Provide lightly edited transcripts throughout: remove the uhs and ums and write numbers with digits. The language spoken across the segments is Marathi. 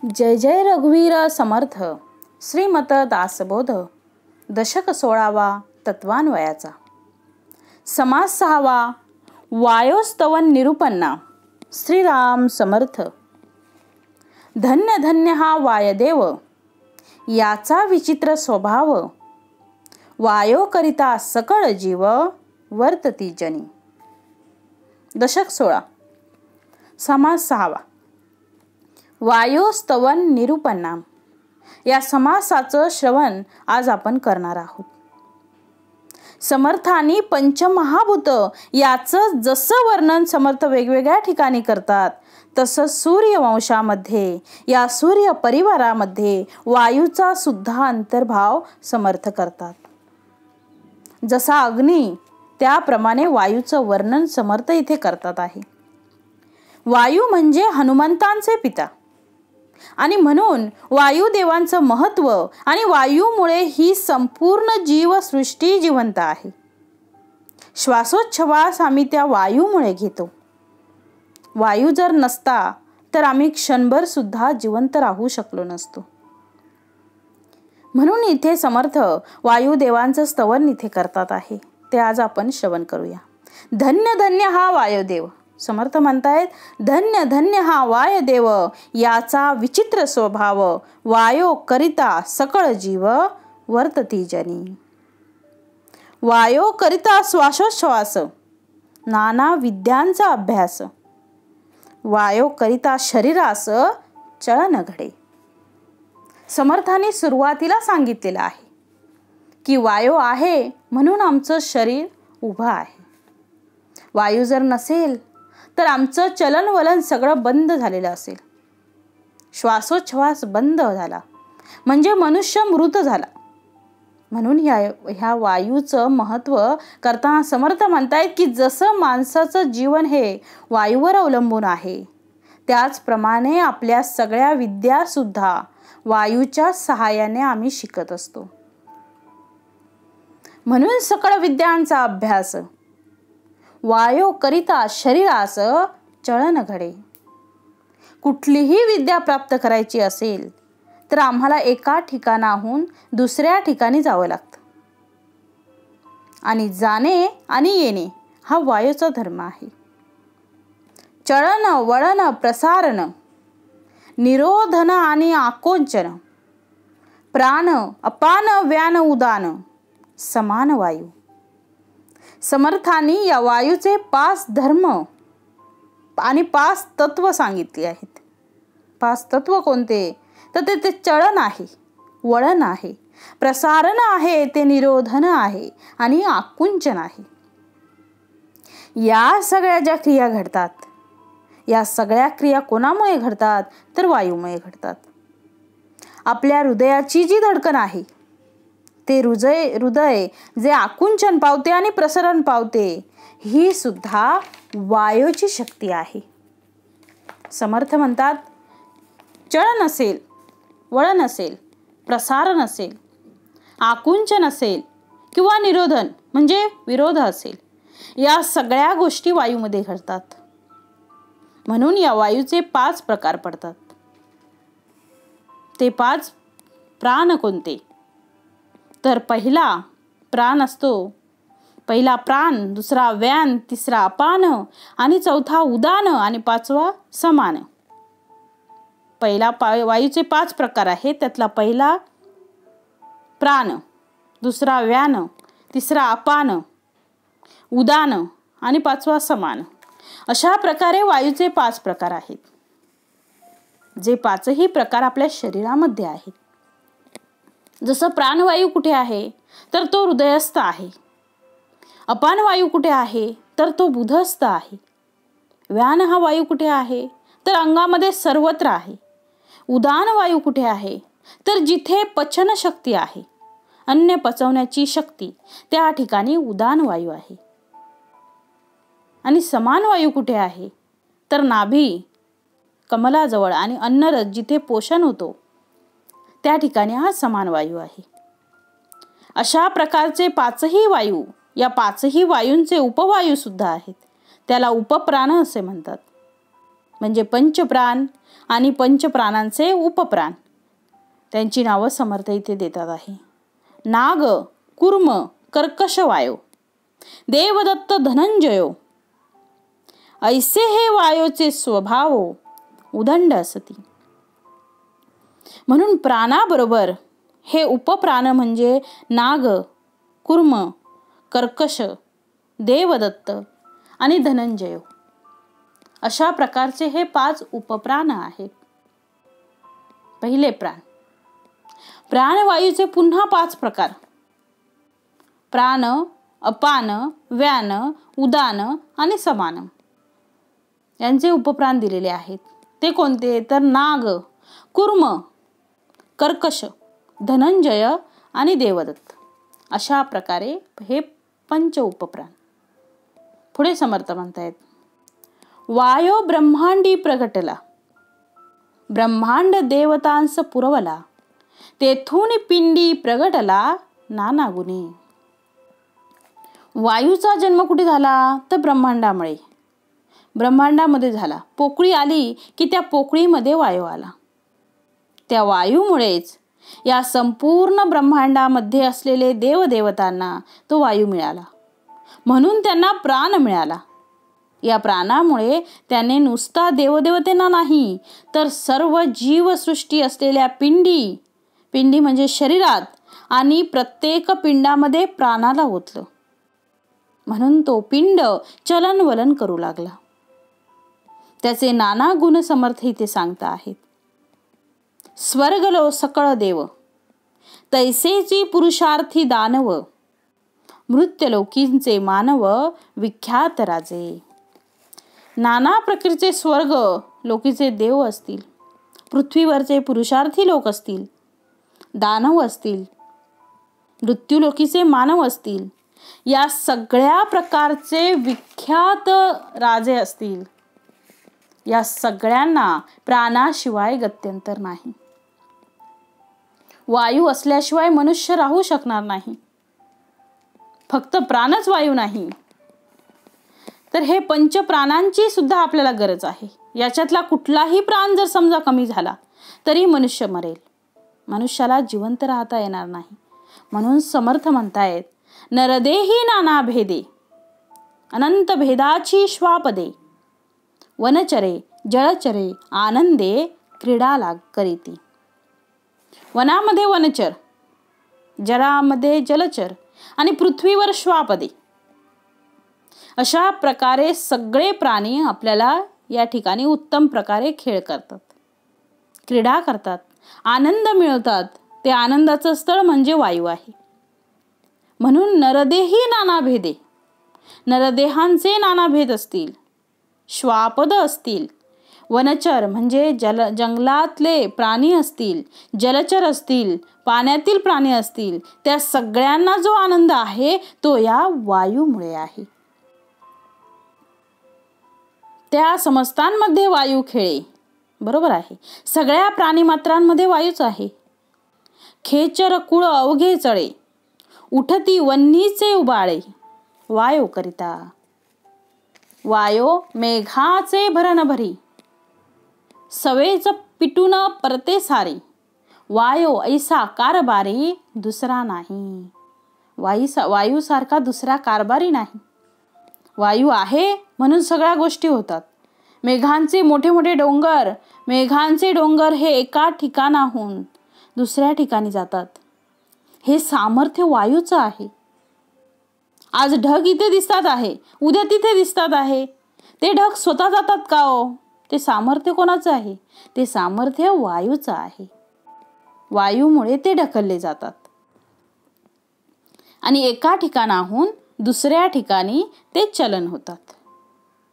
जय जय रघुवीर समर्थ श्रीमत दासबोध दशक 16वा तत्वान्वयाचा समास 6वा वायोस्तवन निरूपन्ना श्रीराम समर्थ। धन्य धन्य हा वायदेव याचा विचित्र स्वभाव वायो करिता सकळ जीव वर्तती जनी। दशक 16 समास 6वा वायोस्तवन निरूपन्ना या समासाचं श्रवण आज आपण करणार आहोत। समर्थांनी पंचमहाभूत याचं जसं वर्णन समर्थ वेगवेगळ्या ठिकाणी करतात तसं सूर्यवंशामध्ये या सूर्य परिवारामध्ये वायूचा सुद्धा अंतर्भाव समर्थ करतात। जसा अग्नी त्याप्रमाणे वायूचं वर्णन समर्थ इथे करतात आहे। वायू म्हणजे हनुमंतांचे पिता आणि म्हणून वायुदेवांचं महत्व आणि वायूमुळे ही संपूर्ण जीवसृष्टी जिवंत आहे। श्वासोच्छवास आम्ही त्या वायूमुळे घेतो। वायू जर नसता तर आम्ही क्षणभर सुद्धा जिवंत राहू शकलो नसतो। म्हणून इथे समर्थ वायुदेवांचं स्तवन इथे करतात आहे, ते आज आपण श्रवण करूया। धन्य धन्य हा वायुदेव, समर्थ म्हणतायत धन्य धन्य हा वायुदेव याचा विचित्र स्वभाव वायो करिता सकळ जीव वर्तती जनी। वायो करिता श्वासोच्छवास नाना विद्यांचा अभ्यास वायो करिता शरीरास चलन घडे। समर्थांनी सुरुवातीला सांगितलेलं आहे की वायू आहे म्हणून आमचं शरीर उभं आहे। वायू जर नसेल तर आमचं चलनवलन सगळं बंद झालेलं असेल। श्वासोच्छवास बंद झाला म्हणजे मनुष्य मृत झाला। म्हणून ह्या वायूचं महत्व करताना समर्थ म्हणतायत की जसं माणसाचं जीवन हे वायूवर अवलंबून आहे त्याचप्रमाणे आपल्या सगळ्या विद्या सुद्धा वायूच्या सहाय्याने आम्ही शिकत असतो। म्हणून सकळ विद्यांचा अभ्यास वायो करिता शरीरास चलन घडे। कुठलीही विद्या प्राप्त करायची असेल तर आम्हाला एका ठिकाणाहून दुसऱ्या ठिकाणी जावं लागतं आणि जाणे आणि येणे हा वायूचा धर्म आहे। चलन वळन प्रसारण निरोधन आणि आकोंचन प्राण अपान व्यान उदान समान वायू। समर्थांनी या वायूचे 5 धर्म आणि 5 तत्व सांगितले आहेत। 5 तत्व कोणते तर ते चलन आहे, वळण आहे, प्रसारण आहे, ते निरोधन आहे आणि आकुंचन आहे। या सगळ्या ज्या क्रिया घडतात या सगळ्या क्रिया कोणामुळे घडतात तर वायूमुळे घडतात। आपल्या हृदयाची जी धडकन आहे ते हृदय जे आकुंचन पावते आणि प्रसरण पावते ही सुद्धा वायूची शक्ती आहे। समर्थ म्हणतात चलन असेल, वळण असेल, प्रसारण असेल, आकुंचन असेल किंवा निरोधन म्हणजे विरोध असेल, या सगळ्या गोष्टी वायूमध्ये घडतात। म्हणून या वायूचे 5 प्रकार पडतात। ते 5 प्राण कोणते तर पहिला प्राण असतो, पहिला प्राण, दुसरा व्यान, तिसरा अपान आणि चौथा उदान आणि 5वा समान। पहिला वायूचे 5 प्रकार आहेत, त्यातला पहिला प्राण, दुसरा व्यान, तिसरा अपान, उदान आणि 5वा समान। अशा प्रकारे वायूचे 5 प्रकार आहेत, जे 5ही प्रकार आपल्या शरीरामध्ये आहेत। जसं प्राणवायू कुठे आहे तर तो हृदयस्थ आहे। अपान वायू कुठे आहे तर तो बुधस्थ आहे। व्यान हा वायू कुठे आहे तर अंगामध्ये सर्वत्र आहे। उदान वायू कुठे आहे तर जिथे पचन शक्ती आहे, अन्न पचवण्याची शक्ती, त्या ठिकाणी उदान वायू आहे। आणि समान वायू कुठे आहे तर नाभी कमलाजवळ आणि अन्नरस जिथे पोषण होतो त्या ठिकाणी हा समान वायू आहे। अशा प्रकारचे 5ही वायू, या 5ही वायूंचे उपवायू सुद्धा आहेत, त्याला उपप्राण असे म्हणतात। म्हणजे पंचप्राण आणि पंचप्राणांचे उपप्राण. त्यांची नावं समर्थ इथे देतात आहे. नाग, कूर्म, कर्कश वायो, देवदत्त धनंजयो, ऐसे हे वायोचे स्वभाव उदंड असती. म्हणून प्राणाबरोबर हे उपप्राण म्हणजे नाग, कूर्म, कर्कश, देवदत्त आणि धनंजय अशा प्रकारचे हे 5 उपप्राण आहेत. पहिले प्राण. प्राणवायूचे पुन्हा 5 प्रकार. प्राण, अपान, व्यान, उदान आणि समान यांचे उपप्राण दिलेले आहेत. ते कोणते? तर नाग, कूर्म, कर्कश, धनंजय आणि देवदत्त अशा प्रकारे हे 5 उपप्राण. पुढे समर्थ म्हणतायत, वायो ब्रह्मांडी प्रगटला, ब्रह्मांड देवतांस पुरवला, तेथून पिंडी प्रगटला नाना गुणी. वायूचा जन्म कुठे झाला? तर ब्रह्मांडामुळे. ब्रह्मांडामध्ये झाला. पोकळी आली की त्या पोकळीमध्ये वायू आला. त्या वायूमुळेच या संपूर्ण ब्रह्मांडामध्ये असलेले देवदेवतांना तो वायू मिळाला. म्हणून त्यांना प्राण मिळाला. या प्राणामुळे त्याने नुसता देवदेवतेना नाही तर सर्व जीवसृष्टी असलेल्या पिंडी, पिंडी म्हणजे शरीरात, आणि प्रत्येक पिंडामध्ये प्राणाला ओतलं. म्हणून तो पिंड चलनवलन करू लागला. त्याचे नाना गुण समर्थ इथे सांगता आहेत. स्वर्गलो सकळ देव, तैसेची पुरुषार्थी दानव, मृत्युलोकींचे मानव विख्यात राजे. नाना प्रकारचे स्वर्ग लोकीचे देव असतील, पृथ्वीवरचे पुरुषार्थी लोक असतील, दानव असतील, मृत्युलोकीचे मानव असतील, या सगळ्या प्रकारचे विख्यात राजे असतील. या सगळ्यांना प्राणाशिवाय गत्यंतर नाही. वायू असल्याशिवाय मनुष्य राहू शकणार नाही. फक्त प्राणच वायू नाही तर हे 5 प्राणांची सुद्धा आपल्याला गरज आहे. याच्यातला कुठलाही प्राण जर समजा कमी झाला तरी मनुष्य मरेल. मनुष्याला जिवंत राहता येणार नाही. म्हणून समर्थ म्हणतायत, नरदेही नाना भेदे, अनंत भेदाची श्वापदे, वनचरे जळचरे आनंदे क्रीडा लाग करीती. वनामध्ये वनचर, जलामध्ये जलचर आणि पृथ्वीवर श्वापदे अशा प्रकारे सगळे प्राणी आपल्याला या ठिकाणी उत्तम प्रकारे खेळ करतात, क्रीडा करतात, आनंद मिळवतात. ते आनंदाचं स्थळ म्हणजे वायू आहे. म्हणून नरदेही नाना भेदे, नरदेहांचे नाना भेद असतील, श्वापद असतील, वनचर म्हणजे जंगलातले प्राणी असतील, जलचर असतील, पाण्यातील प्राणी असतील, त्या सगळ्यांना जो आनंद आहे तो या वायूमुळे आहे. त्या समस्तांमध्ये वायू खेळे. बरोबर आहे. सगळ्या प्राणीमात्रांमध्ये वायूच आहे. खेचर कुळ अवघे चळे, उठती वन्नीचे उबाळे, वायो करिता. वायो मेघाचे भरण भरी, सवेच पिटून परते सारी, वायो ऐसा कारभारी दुसरा नाही. वायू सारखा दुसरा कारभारी नाही. वायू आहे म्हणून सगळ्या गोष्टी होतात. मेघांचे मोठे मोठे डोंगर, मेघांचे डोंगर हे एका ठिकाणाहून दुसऱ्या ठिकाणी जातात. हे सामर्थ्य वायूचं आहे. आज ढग इथे दिसतात आहे, उद्या तिथे दिसतात आहे. ते ढग स्वतः जातात का हो? ते सामर्थ्य कोणाचं आहे? ते सामर्थ्य वायूचं आहे. वायूमुळे ते ढकलले जातात आणि एका ठिकाणाहून दुसऱ्या ठिकाणी ते चलन होतात.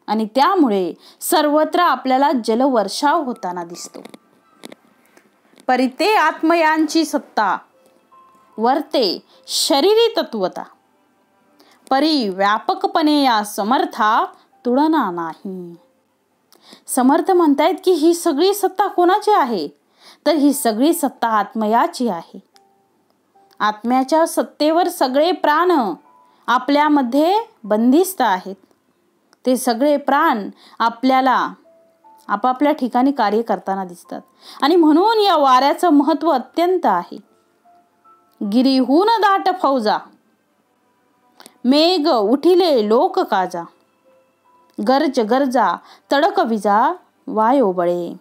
आणि त्यामुळे सर्वत्र आपल्याला जलवर्षाव होताना दिसतो. परिते आत्मयांची सत्ता, वर्ते शरीरी तत्वता, परी व्यापकपणे या समर्था तुलना नाही. समर्थ म्हणतायत की ही सगळी सत्ता कोणाची आहे? तर ही सगळी सत्ता आत्मयाची आहे. आत्म्याच्या सत्तेवर सगळे प्राण आपल्यामध्ये बंदिस्त आहेत. ते सगळे प्राण आपल्याला आपापल्या ठिकाणी कार्य करताना दिसतात. आणि म्हणून या वाऱ्याचं महत्व अत्यंत आहे. गिरीहून दाट फौजा, मेघ उठिले लोक काजा, गर्ज गरजा तडक विजा वायो बळे.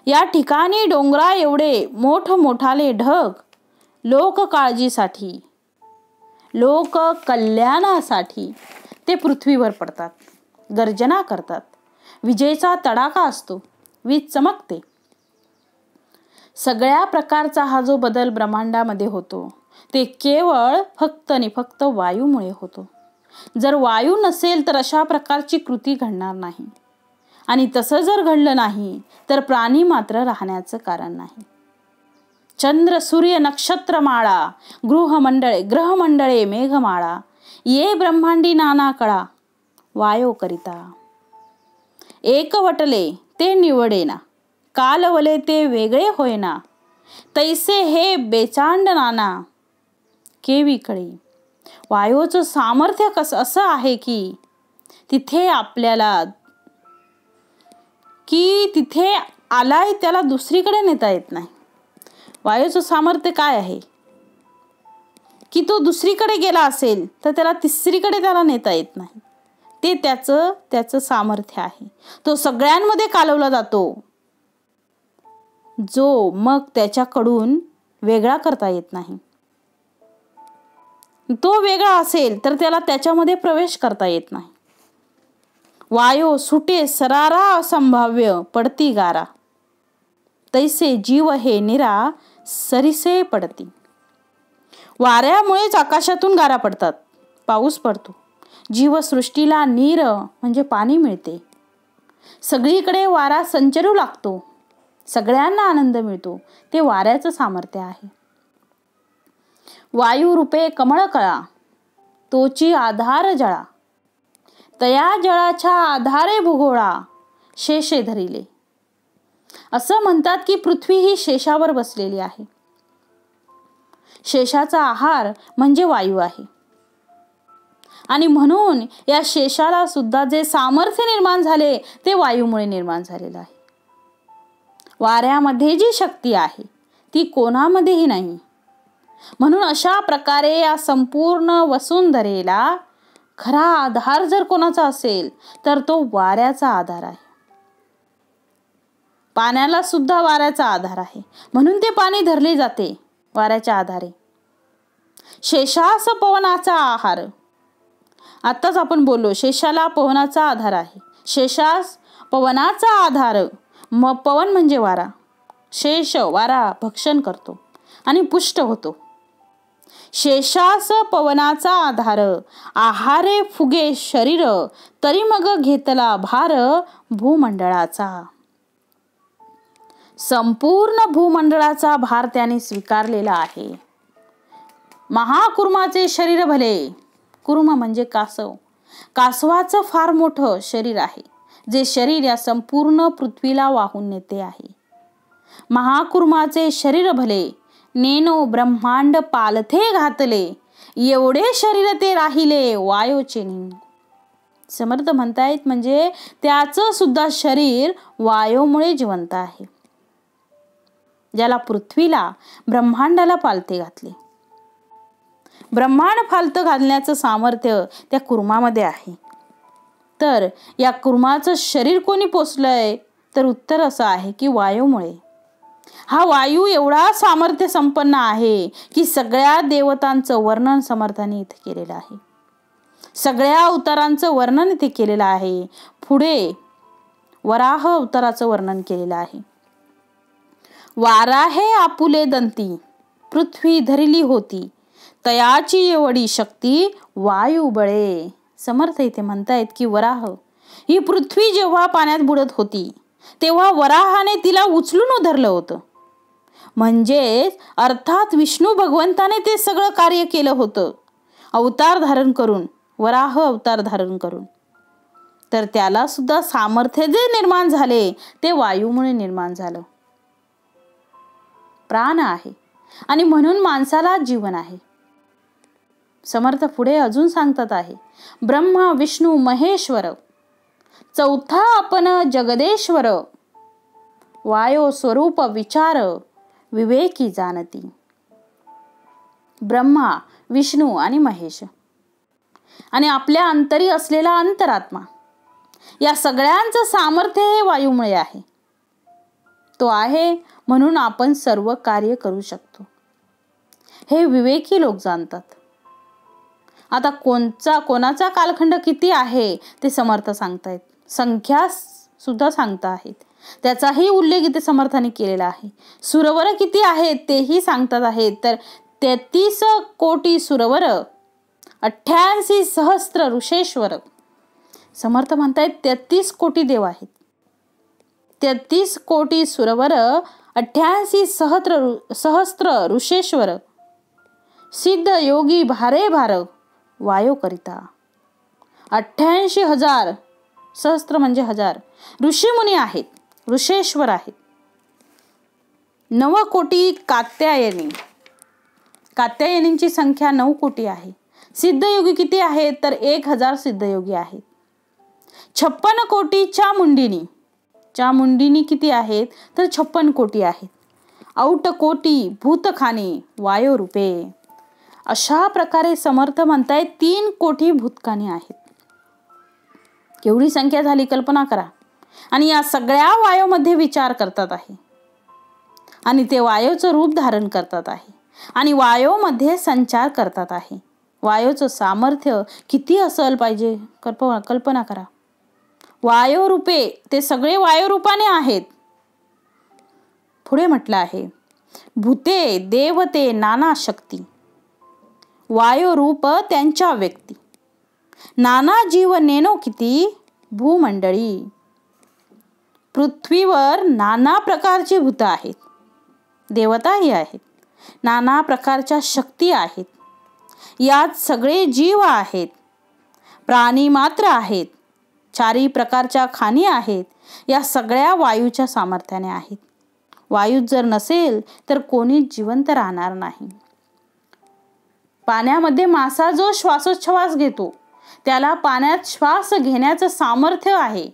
या ठिकाणी डोंगरा एवढे मोठाले ढग लोक काळजीसाठी, लोक कल्याणासाठी ते पृथ्वीवर पडतात, गर्जना करतात. विजेचा तडाखा असतो, वीज चमकते. सगळ्या प्रकारचा हा जो बदल ब्रह्मांडामध्ये होतो ते केवळ फक्त आणि फक्त वायूमुळे होतो. जर वायू नसेल तर अशा प्रकारची कृती घडणार नाही. आणि तसं जर घडलं नाही तर प्राणी मात्र राहण्याचं कारण नाही. चंद्र सूर्य नक्षत्र माळा, ग्रहमंडळे मेघमाळा, ये ब्रह्मांडी नाना कळा वायो करिता. एकवटले ते निवडेना, कालवले ते वेगळे होईना, तैसे हे बेचांड नाना केवी कळे. वायूचं सामर्थ्य असं आहे की तिथे आलाय त्याला दुसरीकडे नेता येत नाही. वायूचं सामर्थ्य काय आहे की तो दुसरीकडे गेला असेल तर त्याला तिसरीकडे त्याला नेता येत नाही. ते त्याचं सामर्थ्य आहे. तो सगळ्यांमध्ये कालवला जातो, जो मग त्याच्याकडून वेगळा करता येत नाही. तो वेगळा असेल तर त्याला त्याच्यामध्ये प्रवेश करता येत नाही. वायो सुटे सरारा असंभाव्य पडती गारा, तैसे जीव हे निरा सरिसे पडती. वाऱ्यामुळेच आकाशातून गारा पडतात, पाऊस पडतो. जीवसृष्टीला नीर म्हणजे पाणी मिळते. सगळीकडे वारा संचरू लागतो, सगळ्यांना आनंद मिळतो. ते वाऱ्याचं सामर्थ्य आहे. वायू रूपे कमळ कळा, तोची आधार जळा, तया जळाच्या आधारे भूगोळा शेषे धरिले. असं म्हणतात की पृथ्वी ही शेषावर बसलेली आहे. शेषाचा आहार म्हणजे वायू आहे. आणि म्हणून या शेषाला सुद्धा जे सामर्थ्य निर्माण झाले ते वायूमुळे निर्माण झालेलं आहे. वाऱ्यामध्ये जी शक्ती आहे ती कोणामध्येही नाही. म्हणून अशा प्रकारे या संपूर्ण वसुंधरेला खरा आधार जर कोणाचा असेल तर तो वाऱ्याचा आधार आहे. पाण्याला सुद्धा वाऱ्याचा आधार आहे, म्हणून ते पाणी धरले जाते वाऱ्याच्या आधारे. शेषास पवनाचा आहार, आताच आपण बोललो शेषाला पवनाचा आधार आहे. शेषास पवनाचा आधार, मग पवन म्हणजे वारा. शेष वारा भक्षण करतो आणि पुष्ट होतो. शेषास पवनाचा आधार, आहारे फुगे शरीर, तरी मग घेतला भार भूमंडळाचा. संपूर्ण भूमंडळाचा भार त्याने स्वीकारलेला आहे. महाकुर्माचे शरीर भले, कुर्म म्हणजे कासव. कासवाचं फार मोठं शरीर आहे, जे शरीर या संपूर्ण पृथ्वीला वाहून नेते आहे. महाकुर्माचे शरीर भले, नेनो ब्रह्मांड पालथे घातले, एवढे शरीर ते राहिले वायोचे नीन. समर्थ म्हणतायत म्हणजे त्याचं सुद्धा शरीर वायूमुळे जिवंत आहे. ज्याला पृथ्वीला ब्रह्मांडाला पालथे घातले. ब्रह्मांड पालथ घालण्याचं सामर्थ्य त्या कुर्मामध्ये आहे. तर या कुर्माचं शरीर कोणी पोचलंय तर उत्तर असं आहे की वायूमुळे. हा वायू एवढा सामर्थ्य संपन्न आहे की सगळ्या देवतांचं वर्णन समर्थाने इथे केलेलं आहे. सगळ्या अवतारांचं वर्णन इथे केलेलं आहे. पुढे वराह अवताराचं वर्णन केलेलं आहे. वाराहे आपुले दंती, पृथ्वी धरिली होती, तयाची एवढी शक्ती वायू बळे. समर्थ इथे म्हणतायत की वराह ही पृथ्वी जेव्हा पाण्यात बुडत होती तेव्हा वराहाने तिला उचलून धरलं होतं. म्हणजे अर्थात विष्णू भगवंताने ते सगळं कार्य केलं होतं अवतार धारण करून, वराह अवतार धारण करून. तर त्याला सुद्धा सामर्थ्य जे निर्माण झाले ते वायूमुळे निर्माण झालं. प्राण आहे आणि म्हणून माणसाला जीवन आहे. समर्थ पुढे अजून सांगतात आहे, ब्रह्मा विष्णू महेश्वर चौथा आपण जगदेश्वर, वायो स्वरूप विचार विवेकी जाणती. ब्रह्मा, विष्णू आणि महेश आणि आपल्या अंतरी असलेला अंतरात्मा, या सगळ्यांचं सामर्थ्य हे वायूमुळे आहे. तो आहे म्हणून आपण सर्व कार्य करू शकतो, हे विवेकी लोक जाणतात. आता कोणाचा कालखंड किती आहे ते समर्थ सांगतायत, संख्या सुद्धा सांगता आहेत, त्याचाही उल्लेख इथे समर्थाने केलेला आहे. सुरवर किती आहेत तेही सांगतात आहेत. तर 33 कोटी सुरवर, 88 सहस्त्र ऋषेश्वर. समर्थ म्हणतायत 33 कोटी देव आहेत, 33 कोटी सुरवर, 88 सहस्त्र ऋषेश्वर. सिद्ध योगी भारे भार वायो करिता. 88,000 सहस्त्र म्हणजे हजार ऋषीमुनी आहेत, ऋषेश्वर आहेत. 9 कोटी कात्यायनी, कात्यायनींची संख्या 9 कोटी आहे. सिद्धयोगी किती आहेत तर 1000 सिद्धयोगी आहेत. 56 कोटी चामुंडिनी, चामुंडिनी किती आहेत तर 56 कोटी आहेत. औट कोटी भूतखानी वायो रूपे. अशा प्रकारे समर्थ म्हणतायत 3 कोटी भूतखानी आहेत. केवढी संख्या झाली कल्पना करा. आणि या सगळ्या वायोमध्ये विचार करतात आहे आणि ते वायोचं रूप धारण करतात आहे आणि वायोमध्ये संचार करतात आहे. वायोचं सामर्थ्य किती असेल पाहिजे कल्पना करा. वायो रूपे, ते सगळे वायो रूपाने आहेत. पुढे म्हटलं आहे भूते देवते नाना शक्ती, वायो रूप त्यांच्या व्यक्ती. नाना जीव नेनो किती भूमंडळी. पृथ्वीवर नाना प्रकारची भूत आहेत, देवताही आहेत, नाना प्रकारच्या शक्ती आहेत. यात सगळे जीव आहेत, प्राणी मात्र आहेत, 4 प्रकारच्या खाणी आहेत. या सगळ्या वायूच्या सामर्थ्याने आहेत. वायू जर नसेल तर कोणीच जिवंत राहणार नाही. पाण्यामध्ये मासा जो श्वासोच्छवास घेतो त्याला पाण्यात श्वास घेण्याचं सामर्थ्य आहे.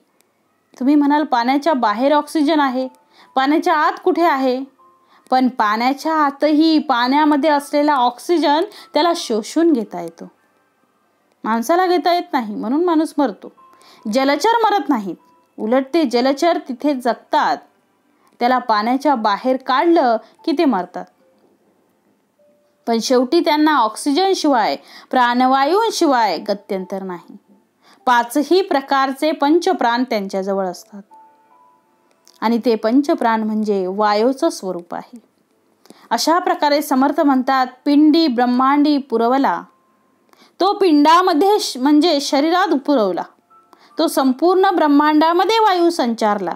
तुम्ही म्हणाल पाण्याच्या बाहेर ऑक्सिजन आहे, पाण्याच्या आत कुठे आहे? पण पाण्याच्या आतही पाण्यामध्ये असलेला ऑक्सिजन त्याला शोषून घेता येतो. माणसाला घेता येत नाही म्हणून माणूस मरतो. जलचर मरत नाहीत, उलट ते जलचर तिथे जगतात. त्याला पाण्याच्या बाहेर काढलं की ते मरतात. पण शेवटी त्यांना ऑक्सिजन शिवाय, प्राणवायूंशिवाय गत्यंतर नाही. 5ही प्रकारचे पंचप्राण त्यांच्याजवळ असतात आणि ते पंचप्राण म्हणजे वायूचं स्वरूप आहे. अशा प्रकारे समर्थ म्हणतात पिंडी ब्रह्मांडी पुरवला. तो पिंडामध्ये म्हणजे शरीरात पुरवला, तो संपूर्ण ब्रह्मांडामध्ये वायू संचारला.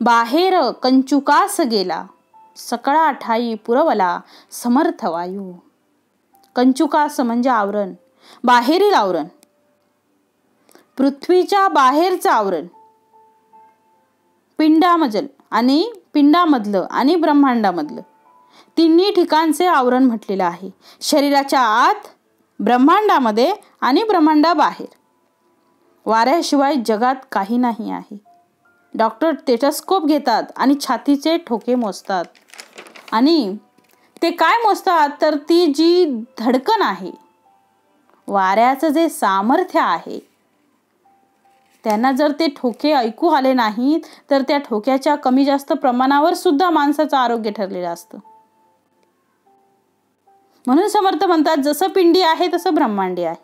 बाहेर कंचुकास गेला, सकळा ठाई पुरवला समर्थ वायू. कंचुकास म्हणजे आवरण, बाहेरील आवरण, पृथ्वीच्या बाहेरचं आवरण. पिंडामधलं आणि ब्रह्मांडामधलं तिन्ही ठिकाणचे आवरण म्हटलेलं आहे. शरीराच्या आत, ब्रह्मांडामध्ये आणि ब्रह्मांडाबाहेर. वाऱ्याशिवाय जगात काही नाही आहे. डॉक्टर टेटस्कोप घेतात आणि छातीचे ठोके मोजतात आणि ते काय मोजतात तर ती जी धडकन आहे, वाऱ्याचं जे सामर्थ्य आहे, त्यांना जर ते ठोके ऐकू आले नाहीत तर त्या ठोक्याच्या कमी जास्त प्रमाणावर सुद्धा माणसाचं आरोग्य ठरलेलं असतं. म्हणून समर्थ म्हणतात जसं पिंडी आहे तसं ब्रह्मांडी आहे.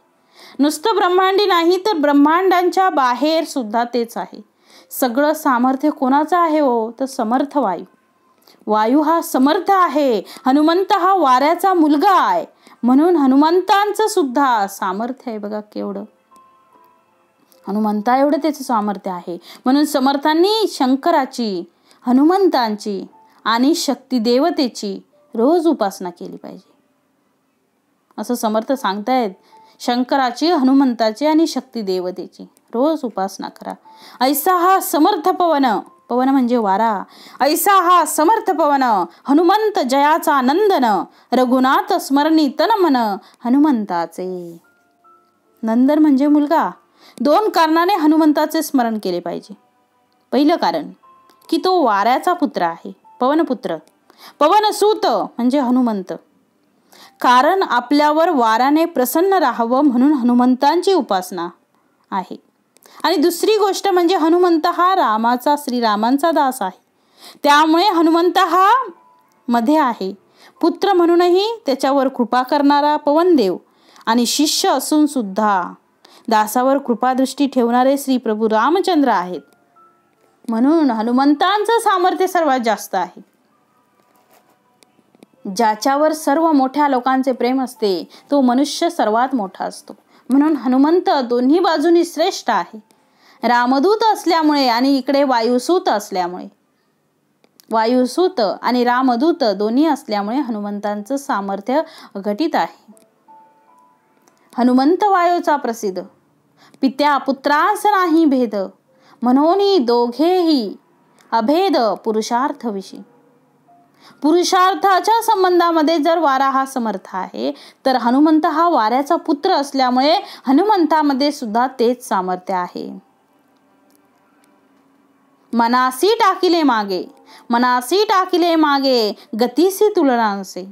नुसतं ब्रह्मांडी नाही तर ब्रह्मांडांच्या बाहेर सुद्धा तेच आहे. सगळं सामर्थ्य कोणाचं आहे हो तर समर्थ वायू. वायू हा समर्थ आहे. हनुमंत हा वाऱ्याचा मुलगा आहे म्हणून हनुमंतांचं सुद्धा सामर्थ्य आहे. बघा केवढं हनुमंता एवढं त्याचं सामर्थ्य आहे. म्हणून समर्थांनी शंकराची, हनुमंतांची आणि शक्ती देवतेची रोज उपासना केली पाहिजे असं समर्थ सांगतायत. शंकराची, हनुमंताची आणि शक्ती देवतेची रोज उपासना करा. ऐसा हा समर्थ पवन, पवन म्हणजे वारा. ऐसा हा समर्थ पवन हनुमंत जयाचा नंदन, रघुनाथ स्मरणी तन मन हनुमंताचे. नंदन म्हणजे मुलगा, 2 कारणाने हनुमंताचे स्मरण केले पाहिजे. पहिलं कारण की तो वाऱ्याचा पुत्र आहे, पवनपुत्र, पवनसूत म्हणजे हनुमंत. कारण आपल्यावर वाऱ्याने प्रसन्न राहावं म्हणून हनुमंतांची उपासना आहे. आणि दुसरी गोष्ट म्हणजे हनुमंत हा श्रीरामांचा दास आहे. त्यामुळे हनुमंत हा मध्ये आहे, पुत्र म्हणूनही त्याच्यावर कृपा करणारा पवनदेव आणि शिष्य असून सुद्धा दासावर कृपादृष्टी ठेवणारे श्री प्रभू रामचंद्र आहेत. म्हणून हनुमंतांचं सामर्थ्य सर्वात जास्त आहे. ज्याच्यावर सर्व मोठ्या लोकांचे प्रेम असते तो मनुष्य सर्वात मोठा असतो. म्हणून हनुमंत दोन्ही बाजूनी श्रेष्ठ आहे. रामदूत असल्यामुळे आणि इकडे वायुसूत असल्यामुळे, वायुसूत आणि रामदूत दोन्ही असल्यामुळे हनुमंतांचं सामर्थ्य अघटित आहे. हनुमंत वायूचा प्रसिद्ध, पित्या पुत्रास नाही भेद, म्हणून दोघेही अभेद पुरुषार्थ विषयी. पुरुषार्थाच्या संबंधामध्ये जर वारा हा समर्थ आहे, तर हनुमंत हा वाऱ्याचा पुत्र असल्यामुळे हनुमंतामध्ये सुद्धा तेच सामर्थ्य आहे. मनासी टाकिले मागे, मनासी टाकिले मागे, गतीसी तुलना नसे,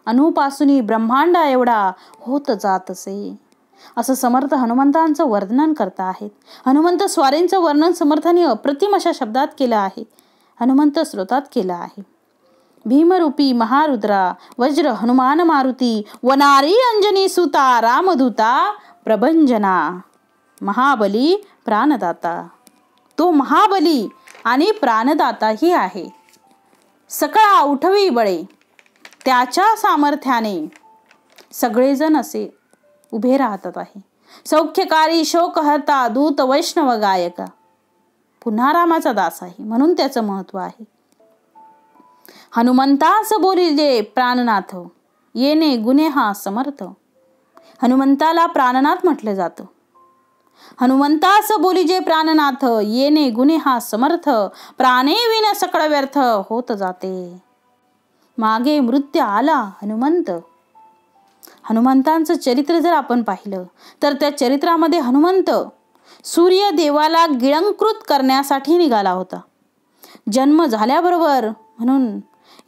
अणुपासून ब्रह्मांड एवढा होत जात असे. असं समर्थ हनुमंतांचं वर्णन करता आहेत. हनुमंत स्वारींचं वर्णन समर्थांनी अप्रतिम अशा शब्दात केलं आहे. हनुमंत स्रोतात केलं आहे. भीमरूपी महारुद्रा, वज्र हनुमान मारुती, वनारी अंजनी सुता, रामदूता प्रभंजना, महाबली प्राणदाता. तो महाबली आणि प्राणदाताही आहे. सकळा उठवी बळे, त्याच्या सामर्थ्याने सगळेजण असे उभे राहतात आहे. सौख्यकारी शोकहर्ता, दूत वैष्णव गायका. पुन्हा रामाचा दास आहे म्हणून त्याचं महत्व आहे. हनुमंतास बोलिले प्राणनाथ, येणे गुणे हा समर्थ. हनुमंताला प्राणनाथ म्हटलं जातं. हनुमंतास बोलिजे प्राणनाथ, येणे गुणे हा समर्थ, प्राणे विन सकळ व्यर्थ होत जाते. मागे मृत्यू आला हनुमंत. हनुमंतांचं चरित्र जर आपण पाहिलं तर त्या चरित्रामध्ये हनुमंत सूर्य देवाला गिळंकृत करण्यासाठी निघाला होता. जन्म झाल्याबरोबर म्हणून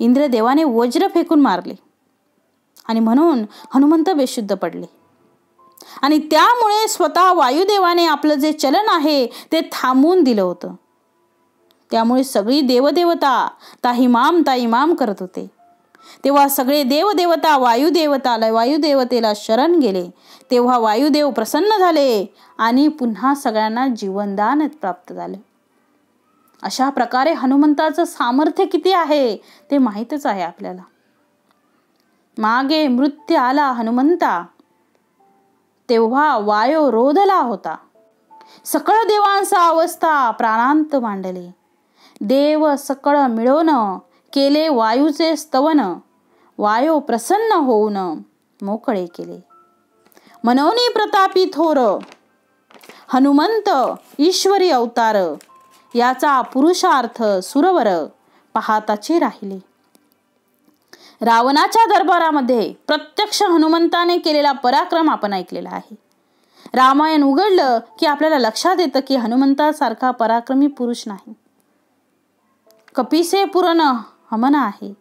इंद्रदेवाने वज्र फेकून मारले आणि म्हणून हनुमंत बेशुद्ध पडले. आणि त्यामुळे स्वतः वायुदेवाने आपलं जे चलन आहे ते थांबवून दिलं होतं. त्यामुळे सगळी देवदेवता ताहिमाम करत होते. तेव्हा सगळे देवदेवता वायुदेवतेला शरण गेले. तेव्हा वायुदेव प्रसन्न झाले आणि पुन्हा सगळ्यांना जीवनदान प्राप्त झाले. अशा प्रकारे हनुमंताचं सामर्थ्य किती आहे ते माहीतच आहे आपल्याला. मागे मृत्यू आला हनुमंता, तेव्हा वायो रोधला होता. सकळ देवांचा अवस्था प्राणांत मांडले. देव सकळ मिळवून केले वायूचे स्तवन, वायो प्रसन्न होऊन मोकळे केले. मनोनी प्रतापी थोर हनुमंत ईश्वरी अवतार, याचा पुरुषार्थ सुरवर पाहताचे राहिले. रावणाच्या दरबारामध्ये प्रत्यक्ष हनुमंताने केलेला पराक्रम आपण ऐकलेला आहे. रामायण उघडलं की आपल्याला लक्षात येतं की हनुमंतासारखा पराक्रमी पुरुष नाही. कपिसे पुरण हमन आहे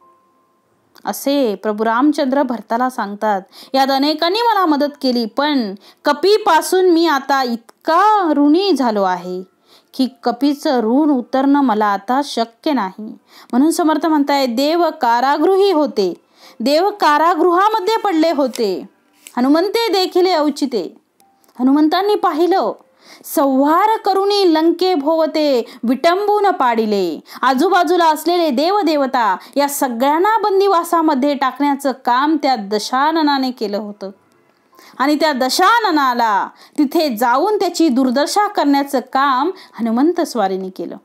असे प्रभू रामचंद्र भरताला सांगतात. यात अनेकांनी मला मदत केली, पण कपीपासून मी आता इतका ऋणी झालो आहे की कपीचं ऋण उतरणं मला आता शक्य नाही. म्हणून समर्थ म्हणताय, देव कारागृही होते, देव कारागृहामध्ये पडले होते, हनुमंते देखील औचिते. हनुमंतांनी पाहिलं, संहार करुणी लंके भोवते विटंबून पाडिले. आजूबाजूला असलेले देवदेवता या सगळ्यांना बंदिवासामध्ये टाकण्याचं काम त्या दशाननाने केलं होतं. आणि त्या दशाननाला तिथे जाऊन त्याची दुर्दशा करण्याचं काम हनुमंत स्वारीने केलं.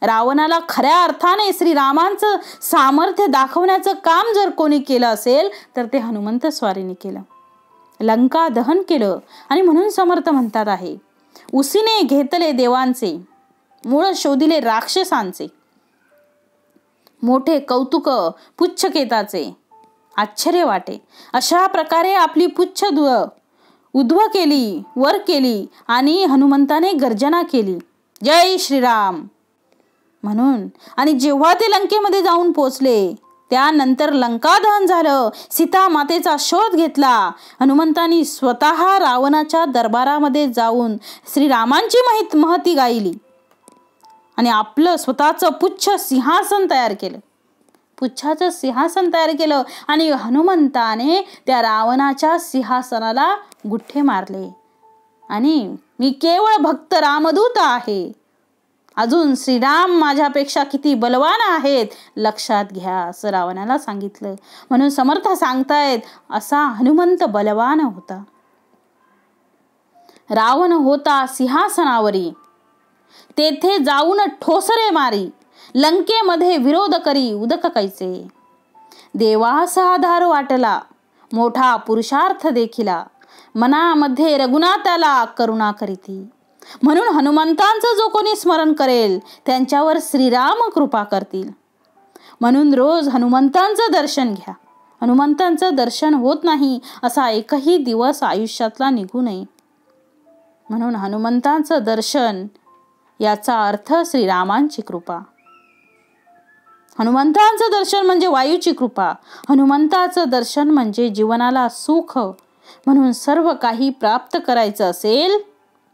रावणाला खऱ्या अर्थाने श्रीरामांचं सामर्थ्य दाखवण्याचं काम जर कोणी केलं असेल तर ते हनुमंत स्वारीने केलं. लंका दहन केलं. आणि म्हणून समर्थ म्हणतात आहे, उसीने घेतले देवांचे, मूळ शोधिले राक्षसांचे, मोठे कौतुक पुच्छकेताचे, आश्चर्य वाटे. अशा प्रकारे आपली पुच्छ उध्व केली, वर केली आणि हनुमंताने गर्जना केली, जय श्रीराम म्हणून. आणि जेव्हा ते लंकेमध्ये जाऊन पोचले, त्यानंतर लंका दहन झालं. सीता मातेचा शोध घेतला. हनुमंतानी स्वतः रावणाच्या दरबारामध्ये जाऊन श्रीरामांची महती गायली आणि आपलं स्वतःचं पुच्छ सिंहासन तयार केलं. पुच्छाचं सिंहासन तयार केलं आणि हनुमंताने त्या रावणाच्या सिंहासनाला गुठ्ठे मारले आणि मी केवळ भक्त रामदूत आहे, अजून श्रीराम माझ्यापेक्षा किती बलवान आहेत लक्षात घ्या, असं रावणाला सांगितलं. म्हणून समर्थ सांगतायत, असा हनुमंत बलवान होता. रावण होता सिंहासनावरी, तेथे जाऊन ठोसरे मारी, लंकेमध्ये विरोध करी उदक कैचे. देवास आधार वाटला, मोठा पुरुषार्थ देखिला, मनामध्ये रघुनाथाला करुणा करीती. म्हणून हनुमंतांचं जो कोणी स्मरण करेल त्यांच्यावर श्रीराम कृपा करतील. म्हणून रोज हनुमंतांचं दर्शन घ्या. हनुमंतांचं दर्शन होत नाही असा एकही दिवस आयुष्यातला निघू नये. म्हणून हनुमंतांचं दर्शन याचा अर्थ श्रीरामांची कृपा. हनुमंतांचं दर्शन म्हणजे वायूची कृपा. हनुमंताचं दर्शन म्हणजे जीवनाला सुख. म्हणून सर्व काही प्राप्त करायचं असेल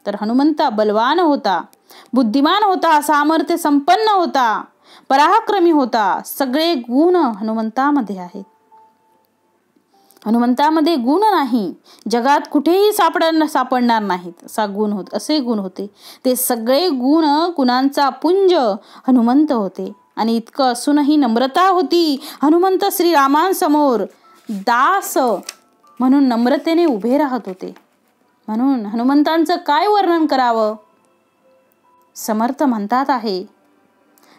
तर हनुमंता बलवान होता, बुद्धिमान होता, सामर्थ्य संपन्न होता, पराक्रमी होता. सगळे गुण हनुमंतामध्ये आहेत. हनुमंतामध्ये गुण नाही, जगात कुठेही सापडणार नाहीत असे गुण होते. ते सगळे गुणांचा पुंज हनुमंत होते. आणि इतकं असूनही नम्रता होती. हनुमंत श्रीरामांसमोर दास म्हणून नम्रतेने उभे राहत होते. म्हणून हनुमंतांचं काय वर्णन करावं. समर्थ म्हणतात आहे,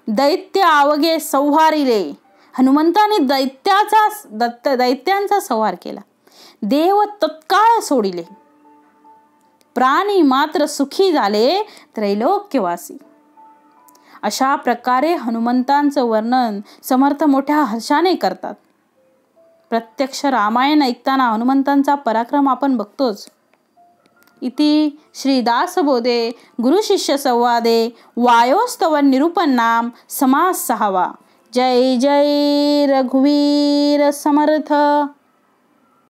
दैत्य आवगे संहारिले. हनुमंताने दैत्यांचा संहार केला. देव तत्काळ सोडिले. प्राणी मात्र सुखी झाले त्रैलोक्यवासी. अशा प्रकारे हनुमंतांचं वर्णन समर्थ मोठ्या हर्षाने करतात. प्रत्यक्ष रामायण ऐकताना हनुमंतांचा पराक्रम आपण बघतोच. इति श्रीदासबोधे गुरुशिष्य संवादे वायोस्तव निरूपण नाम समास 6वा. जय जय रघुवीर समर्थ.